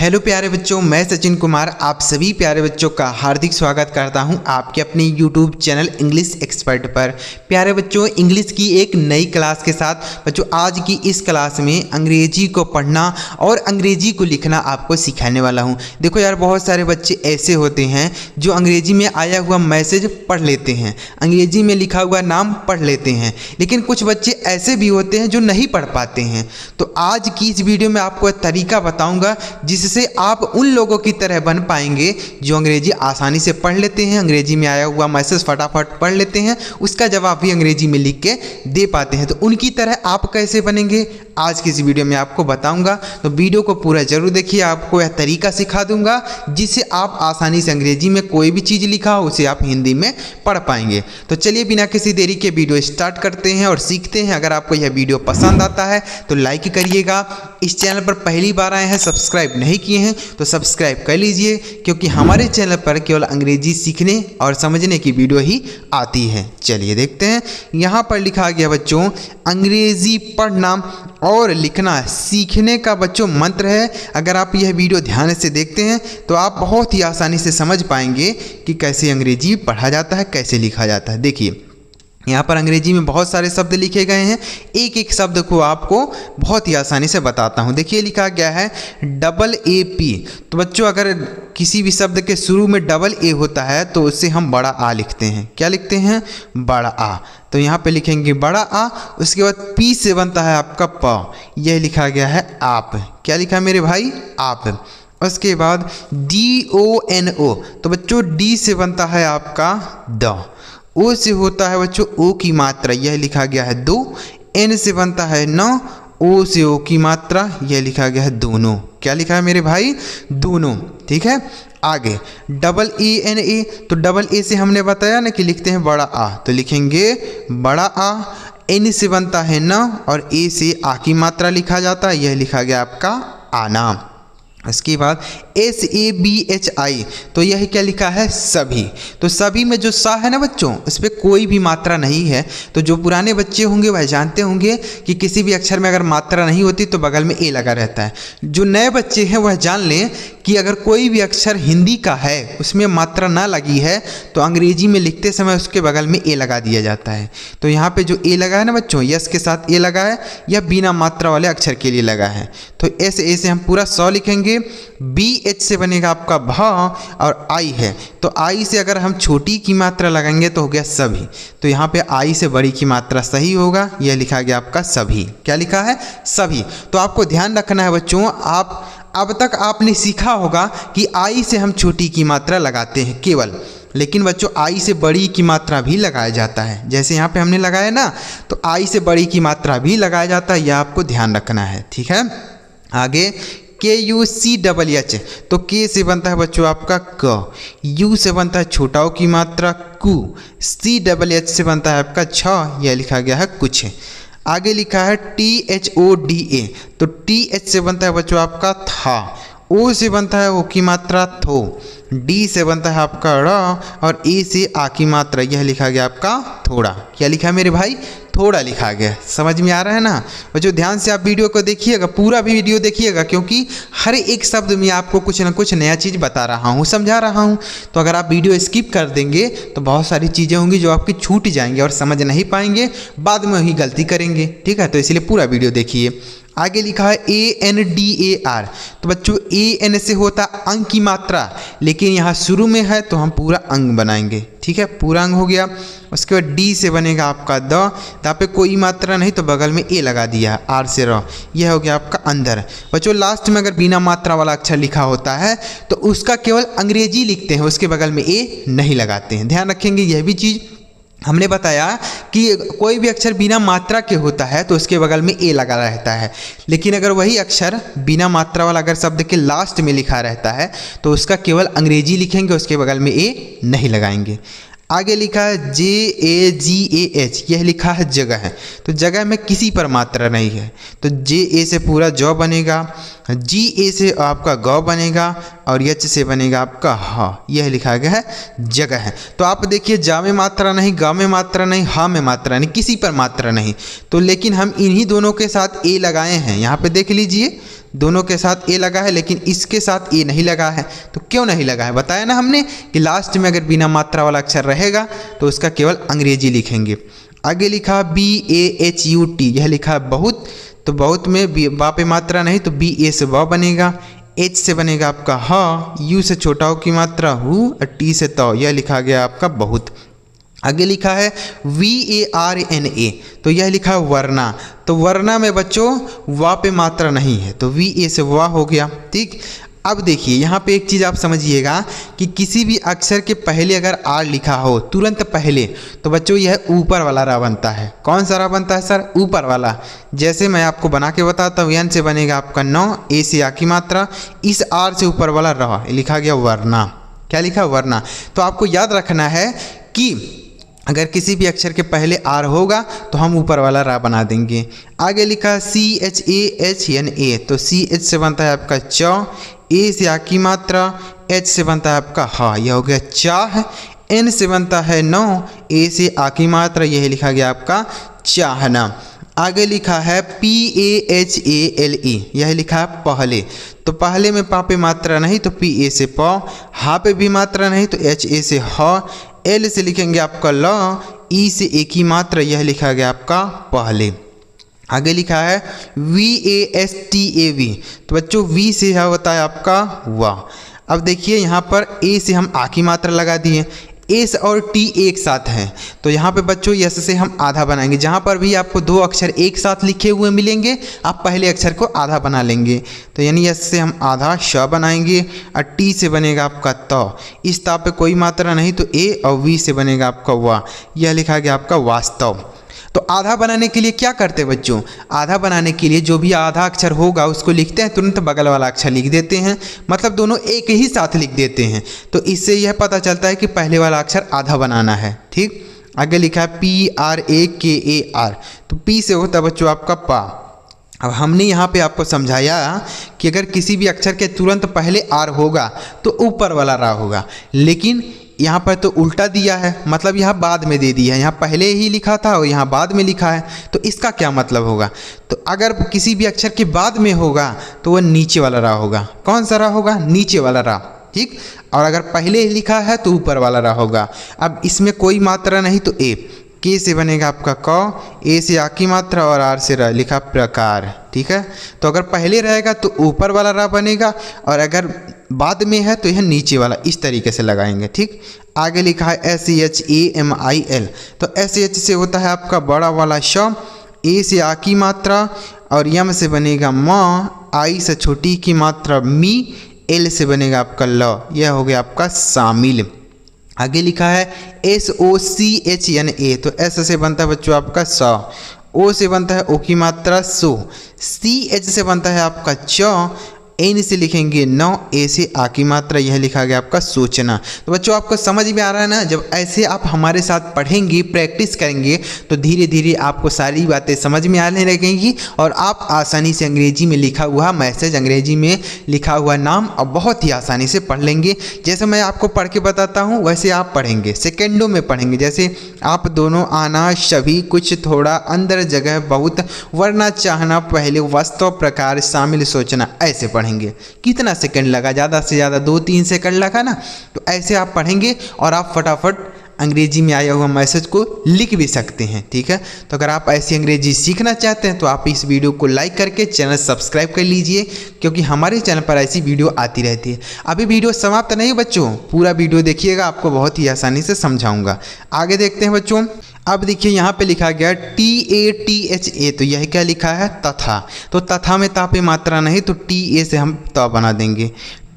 Hello प्यारे बच्चों, मैं सचिन कुमार आप सभी प्यारे बच्चों का हार्दिक स्वागत करता हूं आपके अपने यूट्यूब चैनल इंग्लिश एक्सपर्ट पर। प्यारे बच्चों, इंग्लिश की एक नई क्लास के साथ बच्चों आज की इस क्लास में अंग्रेजी को पढ़ना और अंग्रेजी को लिखना आपको सिखाने वाला हूं। देखो यार, बहुत सारे बच्चे ऐसे होते हैं जो अंग्रेजी में आया हुआ मैसेज पढ़ लेते हैं, अंग्रेजी में लिखा हुआ नाम पढ़ लेते हैं, लेकिन कुछ बच्चे ऐसे भी होते हैं जो नहीं पढ़ पाते हैं। तो आज की इस वीडियो में आपको एक तरीका बताऊँगा जिससे आप उन लोगों की तरह बन पाएंगे जो अंग्रेजी आसानी से पढ़ लेते हैं, अंग्रेजी में आया हुआ मैसेज फटाफट पढ़ लेते हैं, उसका जवाब भी अंग्रेजी में लिख के दे पाते हैं। तो उनकी तरह आप कैसे बनेंगे आज की इस वीडियो में आपको बताऊंगा। तो वीडियो को पूरा जरूर देखिए, आपको यह तरीका सिखा दूंगा जिससे आप आसानी से अंग्रेजी में कोई भी चीज़ लिखा हो उसे आप हिंदी में पढ़ पाएंगे। तो चलिए बिना किसी देरी के वीडियो स्टार्ट करते हैं और सीखते हैं। अगर आपको यह वीडियो पसंद आता है तो लाइक करिएगा, इस चैनल पर पहली बार आए हैं सब्सक्राइब नहीं किए हैं तो सब्सक्राइब कर लीजिए, क्योंकि हमारे चैनल पर केवल अंग्रेजी सीखने और समझने की वीडियो ही आती है। चलिए देखते हैं, यहाँ पर लिखा गया बच्चों, अंग्रेजी पढ़ना और लिखना सीखने का बच्चों मंत्र है। अगर आप यह वीडियो ध्यान से देखते हैं तो आप बहुत ही आसानी से समझ पाएंगे कि कैसे अंग्रेजी पढ़ा जाता है, कैसे लिखा जाता है। देखिए यहाँ पर अंग्रेजी में बहुत सारे शब्द लिखे गए हैं, एक एक शब्द को आपको बहुत ही आसानी से बताता हूँ। देखिए लिखा गया है AAP। तो बच्चों अगर किसी भी शब्द के शुरू में AA होता है तो उससे हम बड़ा आ लिखते हैं। क्या लिखते हैं? बड़ा आ। तो यहाँ पे लिखेंगे बड़ा आ, उसके बाद P से बनता है आपका प, यह लिखा गया है आप। क्या लिखा मेरे भाई? आप। उसके बाद DONO। तो बच्चों D से बनता है आपका द, ओ से होता है बच्चों ओ की मात्रा, यह लिखा गया है दो। एन से बनता है न, ओ से ओ की मात्रा, यह लिखा गया है दोनों। क्या लिखा है मेरे भाई? दोनों। ठीक है, आगे ENA। तो AA से हमने बताया ना कि लिखते हैं बड़ा आ, तो लिखेंगे बड़ा आ। एन से बनता है न और ए से आ की मात्रा लिखा जाता है, यह लिखा गया आपका आना। उसके बाद SABHI। तो यह क्या लिखा है? सभी। तो सभी में जो सा है ना बच्चों, इस पर कोई भी मात्रा नहीं है। तो जो पुराने बच्चे होंगे वह जानते होंगे कि किसी भी अक्षर में अगर मात्रा नहीं होती तो बगल में ए लगा रहता है। जो नए बच्चे हैं वह जान लें कि अगर कोई भी अक्षर हिंदी का है उसमें मात्रा ना लगी है तो अंग्रेजी में लिखते समय उसके बगल में ए लगा दिया जाता है। तो यहाँ पे जो ए लगा है ना बच्चों, यस के साथ ए लगा है, यह बिना मात्रा वाले अक्षर के लिए लगा है। तो ए से हम पूरा 100 लिखेंगे। BH से बनेगा आपका भ और आई है, तो आई से अगर हम छोटी की मात्रा लगाएंगे तो हो गया सभी। तो यहाँ पे आई से बड़ी की मात्रा सही होगा, यह लिखा गया आपका सभी। क्या लिखा है? सभी। तो आपको ध्यान रखना है बच्चों, आप अब तक आपने सीखा होगा कि आई से हम छोटी की मात्रा लगाते हैं केवल, लेकिन बच्चों आई से बड़ी की मात्रा भी लगाया जाता है। जैसे यहाँ पे हमने लगाया ना, तो आई से बड़ी की मात्रा भी लगाया जाता है, यह आपको ध्यान रखना है। ठीक है, आगे KUCHH। तो के से बनता है बच्चों आपका क, यू से बनता है छोटा ओ की मात्रा कु, CHH से बनता है आपका छ, यह लिखा गया है कुछ। आगे लिखा है THODA। तो TH से बनता है बच्चों आपका था, ओ से बनता है ओ की मात्रा थो, डी से बनता है आपका र और ए से आ की मात्रा, यह लिखा गया आपका थोड़ा। क्या लिखा है मेरे भाई? थोड़ा लिखा गया। समझ में आ रहा है ना बच्चों? ध्यान से आप वीडियो को देखिएगा, पूरा भी वीडियो देखिएगा, क्योंकि हर एक शब्द में आपको कुछ ना कुछ नया चीज़ बता रहा हूँ, समझा रहा हूँ। तो अगर आप वीडियो स्किप कर देंगे तो बहुत सारी चीज़ें होंगी जो आपकी छूट जाएंगी और समझ नहीं पाएंगे, बाद में ही गलती करेंगे। ठीक है, तो इसलिए पूरा वीडियो देखिए। आगे लिखा है ANDAR। तो बच्चों AN से होता अंक की मात्रा, लेकिन यहाँ शुरू में है तो हम पूरा अंग बनाएंगे। ठीक है, पूरा अंग हो गया। उसके बाद डी से बनेगा आपका द, यहाँ पे कोई मात्रा नहीं तो बगल में ए लगा दिया, आर से र, यह हो गया आपका अंदर। बच्चों लास्ट में अगर बिना मात्रा वाला अक्षर लिखा होता है तो उसका केवल अंग्रेजी लिखते हैं, उसके बगल में ए नहीं लगाते हैं। ध्यान रखेंगे, यह भी चीज़ हमने बताया कि कोई भी अक्षर बिना मात्रा के होता है तो उसके बगल में ए लगा रहता है, लेकिन अगर वही अक्षर बिना मात्रा वाला अगर शब्द के लास्ट में लिखा रहता है तो उसका केवल अंग्रेजी लिखेंगे, उसके बगल में ए नहीं लगाएंगे। आगे लिखा है JAGAH, यह लिखा है जगह है। तो जगह में किसी पर मात्रा नहीं है, तो JA से पूरा जौ बनेगा, GA से आपका गौ बनेगा और H से बनेगा आपका ह, यह लिखा गया है जगह है। तो आप देखिए, जा में मात्रा नहीं, गा में मात्रा नहीं, हा में मात्रा नहीं, किसी पर मात्रा नहीं। तो लेकिन हम इन्हीं दोनों के साथ ए लगाए हैं, यहाँ पे देख लीजिए। दोनों के साथ ए लगा है लेकिन इसके साथ ए नहीं लगा है। तो क्यों नहीं लगा है, बताया ना हमने कि लास्ट में अगर बिना मात्रा वाला अक्षर रहेगा तो उसका केवल अंग्रेजी लिखेंगे। आगे लिखा BAHUT, यह लिखा है बहुत, तो बहुत में बा पे मात्रा नहीं तो BA से ब बनेगा, H से बनेगा आपका ह, U से छोटा हो की मात्रा हु और T से तो, यह लिखा गया आपका बहुत। आगे लिखा है VARNA, तो यह लिखा है वरना, तो वरना में बच्चों वा पे मात्रा नहीं है तो VA से वा हो गया। ठीक, अब देखिए यहाँ पे एक चीज़ आप समझिएगा कि किसी भी अक्षर के पहले अगर आर लिखा हो तुरंत पहले, तो बच्चों यह ऊपर वाला रा बनता है। कौन सा रा बनता है सर, ऊपर वाला। जैसे मैं आपको बना के बताता हूँ, एन से बनेगा आपका 9, ए से आ की मात्रा, इस आर से ऊपर वाला रा लिखा गया वरना। क्या लिखा, वरना। तो आपको याद रखना है कि अगर किसी भी अक्षर के पहले आर होगा तो हम ऊपर वाला रा बना देंगे। आगे लिखा CHAHNA, तो CH से बनता है आपका च, ए से आ की मात्रा, H से बनता है आपका हा, यह हो गया चाह। N से बनता है 9, ए से आ की मात्रा, यह लिखा गया आपका चाहना। आगे लिखा है PAHALE, यह लिखा है पहले, तो पहले में पा पे मात्रा नहीं तो PA से प, हा पे भी मात्रा नहीं तो HA से ह, L से लिखेंगे आपका ल, ई से एक ही मात्रा, यह लिखा गया आपका पहले। आगे लिखा है VASTAV, तो बच्चों V से यह होता है आपका वाह। अब देखिए यहाँ पर A से हम आ की मात्रा लगा दिए, एस और टी एक साथ हैं तो यहाँ पे बच्चों यस से हम आधा बनाएंगे। जहाँ पर भी आपको दो अक्षर एक साथ लिखे हुए मिलेंगे आप पहले अक्षर को आधा बना लेंगे। तो यानी यस से हम आधा श बनाएंगे और टी से बनेगा आपका त, इस ता पे कोई मात्रा नहीं तो ए, और वी से बनेगा आपका वा, यह लिखा गया आपका वास्तव। तो आधा बनाने के लिए क्या करते हैं बच्चों, आधा बनाने के लिए जो भी आधा अक्षर होगा उसको लिखते हैं, तुरंत बगल वाला अक्षर लिख देते हैं, मतलब दोनों एक ही साथ लिख देते हैं। तो इससे यह पता चलता है कि पहले वाला अक्षर आधा बनाना है। ठीक, आगे लिखा है PRAKAR, तो पी से होता है बच्चों आपका पा। अब हमने यहाँ पे आपको समझाया कि अगर किसी भी अक्षर के तुरंत पहले आर होगा तो ऊपर वाला रा होगा, लेकिन यहाँ पर तो उल्टा दिया है, मतलब यहाँ बाद में दे दिया है, यहाँ पहले ही लिखा था और यहाँ बाद में लिखा है। तो इसका क्या मतलब होगा, तो अगर किसी भी अक्षर के बाद में होगा तो वह नीचे वाला रा होगा। कौन सा रा होगा, नीचे वाला रा। ठीक, और अगर पहले ही लिखा है तो ऊपर वाला रा होगा। अब इसमें कोई मात्रा नहीं तो ए, के से बनेगा आपका क, ए से आ की मात्रा और आर से रा, लिखा प्रकार। ठीक है, तो अगर पहले रहेगा तो ऊपर वाला रा बनेगा और अगर बाद में है तो यह नीचे वाला, इस तरीके से लगाएंगे। ठीक, आगे लिखा है SHAMIL, तो SH से होता है आपका बड़ा वाला श, ए से आ की मात्रा और यम से बनेगा म, आई से छोटी की मात्रा मी, एल से बनेगा आपका ल, यह हो गया आपका शामिल। आगे लिखा है SOCHNA, तो एस से बनता है बच्चों आपका स, ओ से बनता है ओ की मात्रा सो, CH से बनता है आपका च, एन से लिखेंगे 9, ए से आ की मात्रा, यह लिखा गया आपका सोचना। तो बच्चों आपको समझ में आ रहा है ना, जब ऐसे आप हमारे साथ पढ़ेंगे प्रैक्टिस करेंगे तो धीरे धीरे आपको सारी बातें समझ में आने लगेंगी और आप आसानी से अंग्रेजी में लिखा हुआ मैसेज, अंग्रेजी में लिखा हुआ नाम अब बहुत ही आसानी से पढ़ लेंगे। जैसे मैं आपको पढ़ के बताता हूँ वैसे आप पढ़ेंगे, सेकेंडों में पढ़ेंगे। जैसे आप दोनों, आना, सभी, कुछ, थोड़ा, अंदर, जगह, बहुत, वरना, चाहना, पहले, वास्तव, प्रकार, शामिल, सोचना, ऐसे पढ़ेंगे। कितना सेकंड लगा, ज़्यादा से ज़्यादा 2-3 सेकंड लगा ना। तो ऐसे आप पढ़ेंगे और आप फटाफट अंग्रेजी में आया हुआ मैसेज को लिख भी सकते हैं। ठीक है, तो अगर आप ऐसी अंग्रेजी सीखना चाहते हैं तो आप इस वीडियो को लाइक करके चैनल सब्सक्राइब कर लीजिए, क्योंकि हमारे चैनल पर ऐसी वीडियो आती रहती है। अभी वीडियो समाप्त नहीं बच्चों, पूरा वीडियो देखिएगा, आपको बहुत ही आसानी से समझाऊंगा। आगे देखते हैं बच्चों। अब देखिए यहाँ पे लिखा गया TATHA, तो यह क्या लिखा है, तथा। तो तथा में ता पे मात्रा नहीं तो TA से हम त बना देंगे।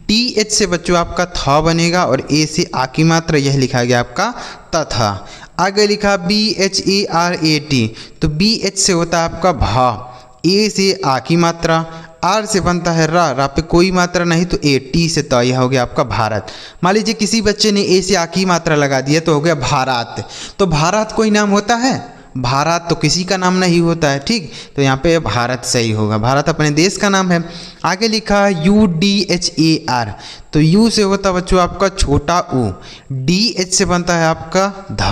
TH से बच्चों आपका थ बनेगा और ए से आ की मात्रा, यह लिखा गया आपका तथा। आगे लिखा BHARAT, तो BH से होता है आपका भा, ए से आ की मात्रा, आर से बनता है रा, रा पे कोई मात्रा नहीं तो ए, टी से त, यह हो गया आपका भारत। मान लीजिए किसी बच्चे ने ए से आ की मात्रा लगा दिया तो हो गया भारत। तो भारत कोई नाम होता है, भारत तो किसी का नाम नहीं होता है। ठीक, तो यहाँ पे भारत सही होगा, भारत अपने देश का नाम है। आगे लिखा है UDHAR, तो यू से होता है बच्चों आपका छोटा ऊ, DH से बनता है आपका ध,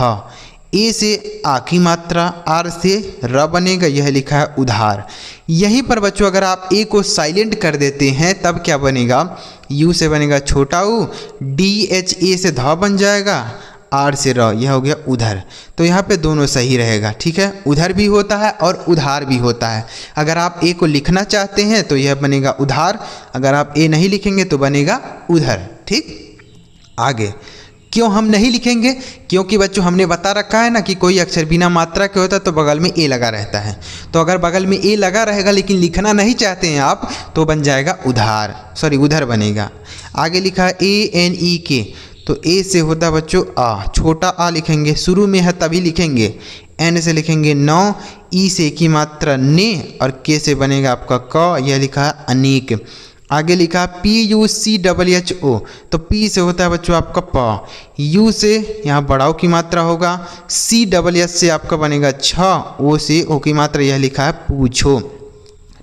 ए से आ की मात्रा, आर से र बनेगा, यह लिखा है उधार। यहीं पर बच्चों अगर आप ए को साइलेंट कर देते हैं तब क्या बनेगा, यू से बनेगा छोटा ऊ, डी एच ए से ध बन जाएगा, आर से र, यह हो गया उधर। तो यहाँ पे दोनों सही रहेगा, ठीक है। उधर भी होता है और उधार भी होता है। अगर आप ए को लिखना चाहते हैं तो यह बनेगा उधार, अगर आप ए नहीं लिखेंगे तो बनेगा उधर, ठीक। आगे क्यों हम नहीं लिखेंगे, क्योंकि बच्चों हमने बता रखा है ना कि कोई अक्षर बिना मात्रा के होता है तो बगल में ए लगा रहता है। तो अगर बगल में ए लगा रहेगा लेकिन लिखना नहीं चाहते हैं आप तो बन जाएगा उधार, सॉरी उधर बनेगा। आगे लिखा है ए एन ई के, तो ए से होता है बच्चों आ, छोटा आ लिखेंगे, शुरू में है तभी लिखेंगे। एन से लिखेंगे नौ, ई से की मात्रा ने, और के से बनेगा आपका क, यह लिखा है अनेक। आगे लिखा P U C double H O, तो पी से होता है बच्चों आपका प, यू से यहाँ बड़ाओ की मात्रा होगा, सी डबल एच से आपका बनेगा छ, ओ से ओ की मात्रा, यह लिखा है पूछो,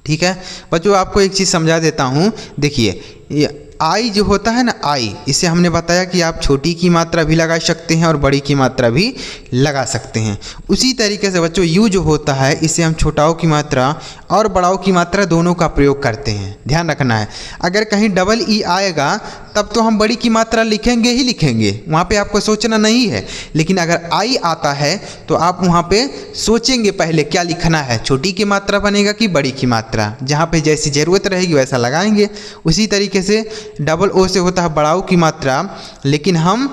ठीक है। बच्चों आपको एक चीज़ समझा देता हूँ, देखिए ये आई जो होता है ना आई, इसे हमने बताया कि आप छोटी की मात्रा भी लगा सकते हैं और बड़ी की मात्रा भी लगा सकते हैं। उसी तरीके से बच्चों यू जो होता है इसे हम छोटाओं की मात्रा और बड़ाओं की मात्रा दोनों का प्रयोग करते हैं, ध्यान रखना है। अगर कहीं डबल ई आएगा तब तो हम बड़ी की मात्रा लिखेंगे ही लिखेंगे, वहाँ पे आपको सोचना नहीं है। लेकिन अगर आई आता है तो आप वहाँ पे सोचेंगे पहले क्या लिखना है, छोटी की मात्रा बनेगा कि बड़ी की मात्रा, जहाँ पे जैसी ज़रूरत रहेगी वैसा लगाएंगे। उसी तरीके से डबल ओ से होता है बड़ाऊ की मात्रा, लेकिन हम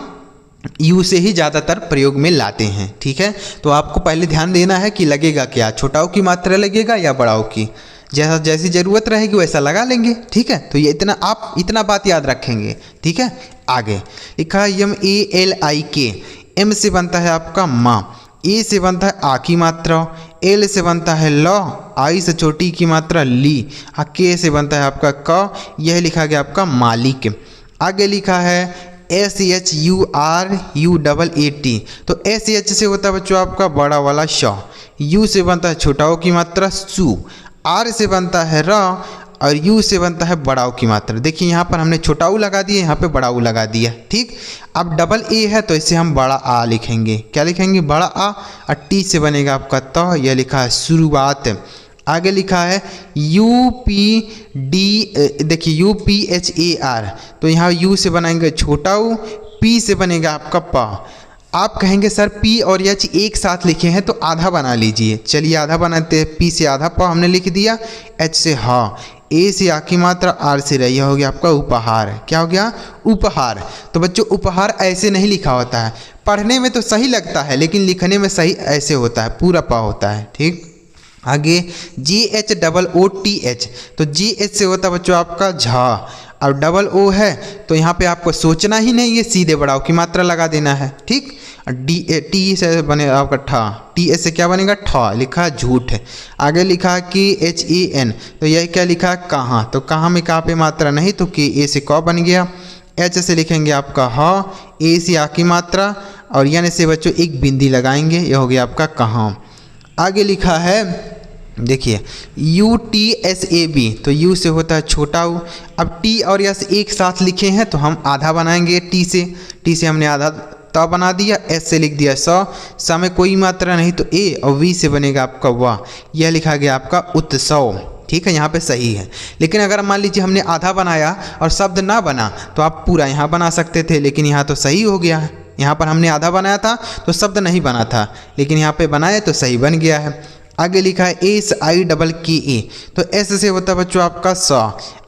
यू से ही ज़्यादातर प्रयोग में लाते हैं, ठीक है। तो आपको पहले ध्यान देना है कि लगेगा क्या, छोटाऊ की मात्रा लगेगा या बड़ाऊ की, जैसा जैसी ज़रूरत रहेगी वैसा लगा लेंगे, ठीक है। तो ये इतना आप इतना बात याद रखेंगे, ठीक है। आगे लिखा है एम ए एल आई के, एम से बनता है आपका माँ, ए से बनता है आ की मात्रा, एल से बनता है ल, आई से छोटी की मात्रा ली, के से बनता है आपका क, यह लिखा गया आपका मालिक। आगे लिखा है S H U R U double A T, तो एस एच से होता है बच्चों आपका बड़ा वाला श, यू से बनता है छोटाओं की मात्रा सु, आर से बनता है र, और यू से बनता है बड़ाऊ की मात्रा। देखिए यहाँ पर हमने छोटाऊ लगा दिया, यहाँ पे बड़ाऊ लगा दिया, ठीक। अब डबल ए है तो इसे हम बड़ा आ लिखेंगे, क्या लिखेंगे बड़ा आ, और टी से बनेगा आपका त, यह लिखा है शुरुआत। आगे लिखा है यू पी डी, देखिए U P H A R, तो यहाँ यू से बनाएंगे छोटाऊ, पी से बनेगा आपका प। आप कहेंगे सर पी और एच एक साथ लिखे हैं तो आधा बना लीजिए, चलिए आधा बनाते हैं। पी से आधा प हमने लिख दिया, एच से ह, ए से आ की मात्रा, आर से रही, हो गया आपका उपहार। क्या हो गया उपहार। तो बच्चों उपहार ऐसे नहीं लिखा होता है, पढ़ने में तो सही लगता है लेकिन लिखने में सही ऐसे होता है, पूरा प होता है, ठीक। आगे G H double O T H, तो जी एच से होता है बच्चों आपका झा, और डबल ओ है तो यहाँ पे आपको सोचना ही नहीं है, सीधे बड़ाऊ की मात्रा लगा देना है, ठीक। डी टी से बनेगा आपका ठा, टी एस से क्या बनेगा ठा, लिखा झूठ। आगे लिखा कि एच ई एन, तो यह क्या लिखा कहाँ, तो कहाँ में कहाँ पे मात्रा नहीं तो कि ए से क बन गया। एच से लिखेंगे आपका ह, ए से आ की मात्रा, और एन से बच्चों एक बिंदी लगाएंगे, यह हो गया आपका कहाँ। आगे लिखा है देखिए U T S A B, तो यू से होता है छोटा u। अब टी और एस एक साथ लिखे हैं तो हम आधा बनाएंगे टी से हमने आधा त बना दिया, एस से लिख दिया स में कोई मात्रा नहीं तो ए, और वी से बनेगा आपका वाह, यह लिखा गया आपका उत्सव, ठीक है। यहाँ पे सही है। लेकिन अगर मान लीजिए हमने आधा बनाया और शब्द ना बना तो आप पूरा यहाँ बना सकते थे, लेकिन यहाँ तो सही हो गया है। यहाँ पर हमने आधा बनाया था तो शब्द नहीं बना था, लेकिन यहाँ पे बनाए तो सही बन गया है। आगे लिखा है एस आई डबल के ए, तो एस से होता है बच्चों आपका स,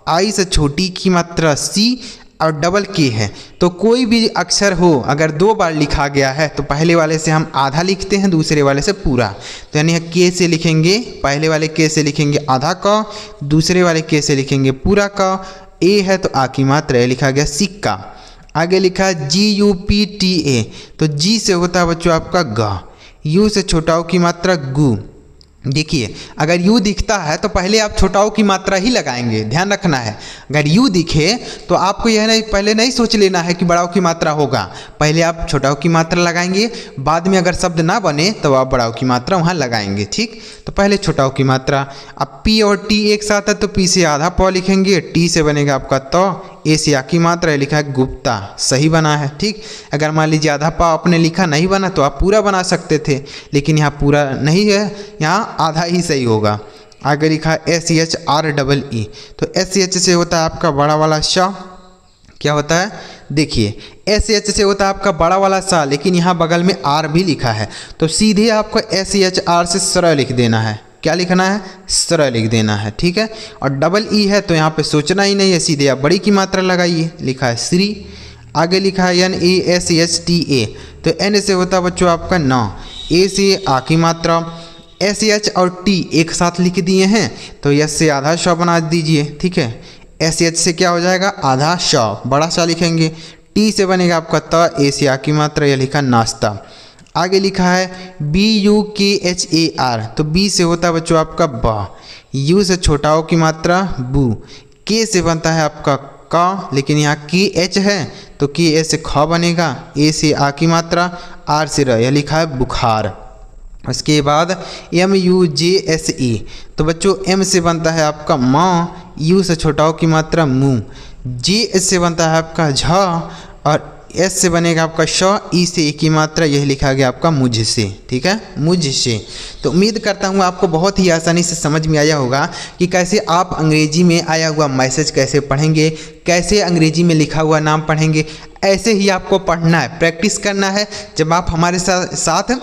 आई से छोटी की मात्रा सी, और डबल के है। तो कोई भी अक्षर हो अगर दो बार लिखा गया है तो पहले वाले से हम आधा लिखते हैं, दूसरे वाले से पूरा। तो यानी के से लिखेंगे, पहले वाले के से लिखेंगे आधा का, दूसरे वाले के से लिखेंगे पूरा का। ए है तो आ की मात्रा, लिखा गया सिक्का। आगे लिखा है जी यू पी टी ए, तो जी से होता है बच्चों आपका ग, यू से छोटाऊ की मात्रा गु। देखिए अगर यू दिखता है तो पहले आप छोटाऊ की मात्रा ही लगाएंगे, ध्यान रखना है। अगर यू दिखे तो आपको यह नहीं पहले नहीं सोच लेना है कि बड़ाऊ की मात्रा होगा, पहले आप छोटाऊ की मात्रा लगाएंगे, बाद में अगर शब्द ना बने तो आप बड़ाऊ की मात्रा वहाँ लगाएंगे, ठीक। तो पहले छोटाऊ की मात्रा। अब पी और टी एक साथ है तो पी से आधा प लिखेंगे, टी से बनेगा आपका तो, ए से आ की मात्रा, लिखा है गुप्ता, सही बना है। ठीक, अगर मान लीजिए आधा पा आपने लिखा नहीं बना तो आप पूरा बना सकते थे, लेकिन यहाँ पूरा नहीं है, यहाँ आधा ही सही होगा। आगे लिखा है SHREE, तो SH से होता है आपका बड़ा वाला श, क्या होता है देखिए, SH से होता है आपका बड़ा वाला सा, लेकिन यहाँ बगल में R भी लिखा है, तो सीधे आपको SHR से सर लिख देना है। क्या लिखना है? सर लिख देना है। ठीक है, और डबल ई है तो यहाँ पे सोचना ही नहीं है, सीधे आप बड़ी की मात्रा लगाइए, लिखा है श्री। आगे लिखा है NASHTA, तो N से होता है बच्चों आपका न, A से आ की मात्रा, SH और T एक साथ लिख दिए हैं तो S से आधा श बना दीजिए। ठीक है, SH से क्या हो जाएगा? आधा श, बड़ा सा लिखेंगे। T से बनेगा आपका त, A से आ की मात्रा, यह लिखा नाश्ता। आगे लिखा है BUKHAR, तो B से होता है बच्चों आपका ब, U से छोटा ओ की मात्रा बू, K से बनता है आपका क, लेकिन यहाँ KH है तो KH से ख बनेगा, A से आ की मात्रा, R से र, यह लिखा है बुखार। उसके बाद MUJSE, तो बच्चों M से बनता है आपका म, U से छोटा ओ की मात्रा मु, J से बनता है आपका झ, और S से बनेगा आपका श, ई से एक की मात्रा, यह लिखा गया आपका मुझसे। ठीक है, मुझसे। तो उम्मीद करता हूँ आपको बहुत ही आसानी से समझ में आया होगा कि कैसे आप अंग्रेजी में आया हुआ मैसेज कैसे पढ़ेंगे, कैसे अंग्रेजी में लिखा हुआ नाम पढ़ेंगे। ऐसे ही आपको पढ़ना है, प्रैक्टिस करना है। जब आप हमारे साथ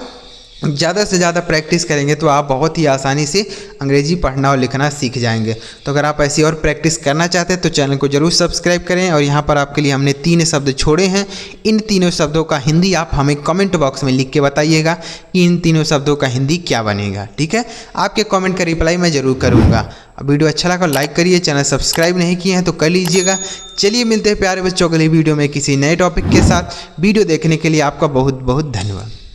ज़्यादा से ज़्यादा प्रैक्टिस करेंगे तो आप बहुत ही आसानी से अंग्रेजी पढ़ना और लिखना सीख जाएंगे। तो अगर आप ऐसी और प्रैक्टिस करना चाहते हैं तो चैनल को जरूर सब्सक्राइब करें। और यहाँ पर आपके लिए हमने 3 शब्द छोड़े हैं, इन तीनों शब्दों का हिंदी आप हमें कमेंट बॉक्स में लिख के बताइएगा कि इन तीनों शब्दों का हिंदी क्या बनेगा। ठीक है, आपके कॉमेंट का रिप्लाई मैं ज़रूर करूँगा। वीडियो अच्छा लगा लाइक करिए, चैनल सब्सक्राइब नहीं किए हैं तो कर लीजिएगा। चलिए मिलते हैं प्यारे बच्चों अगले वीडियो में किसी नए टॉपिक के साथ। वीडियो देखने के लिए आपका बहुत बहुत धन्यवाद।